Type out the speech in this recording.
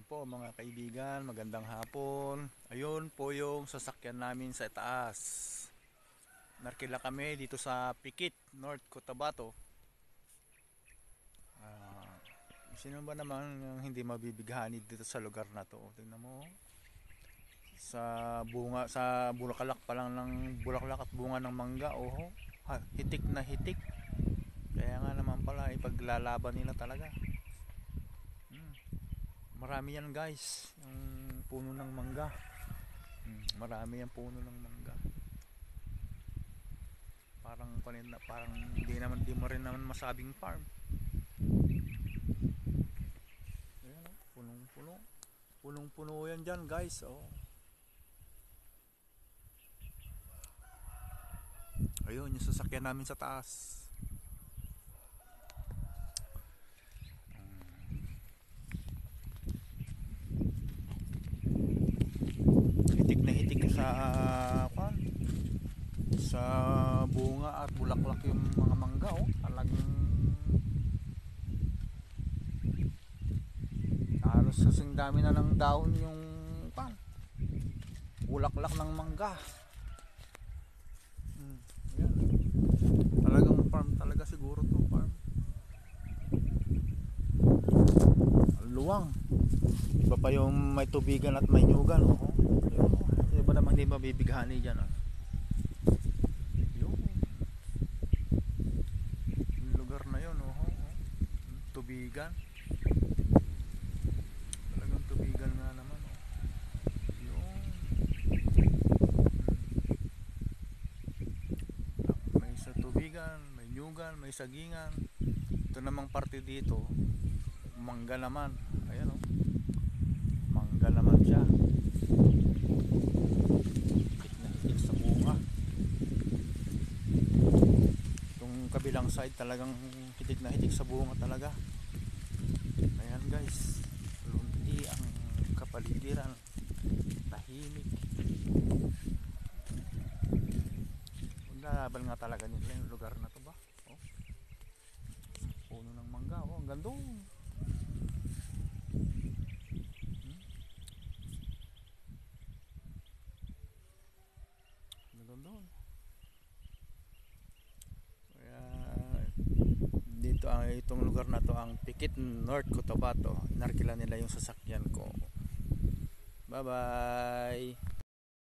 po mga kaibigan, magandang hapon. Ayun po yung sasakyan namin sa taas. Narkila kami dito sa Pikit, North Cotabato. Sino ba naman yung hindi mabibighani dito sa lugar na to? Tingnan mo. Sa bunga, sa bulaklak pa lang ng bulaklak at bunga ng mangga. Oh, hitik na hitik. Kaya nga naman pala ipaglalaban nila talaga. Marami yan guys, yung puno ng mangga. Marami yan puno ng mangga. Parang kanina, parang di mo rin naman masabing farm. Ayan, punong-puno. Punong-puno yan dyan guys. Oh. Ayun, yung sasakyan namin sa taas. Hitik na hitik sa bunga at bulaklak yung mga mangga. Oh. Talagang halos kasing dami na ng dahon yung bulaklak ng mangga. Ayan. Talagang farm talaga siguro to, farm. Luwang. Iba pa yung may tubigan at may nyugan. Oh. Iba naman hindi mabibighani dyan. Oh. Yung lugar na yun. Oh. Tubigan. Talagang tubigan nga naman. Oh. Yung may sa tubigan, may nyugan, may sagingan. Ito namang parte dito, mangga naman. Ayan o. Mangga naman siya. Hitik na hitik sa bunga. Itong kabilang side talagang hitik na hitik sa bunga talaga. Ayan guys. Lunti ang kapaligiran. Tahimik. Maglalaban nga talaga nila yung lugar na to ba? Oh. Puno ng mangga. Oh, ang gandong. Doon. Kaya dito itong lugar na to ang Pikit, North Cotabato. Narkila nila yung sasakyan ko. Bye bye.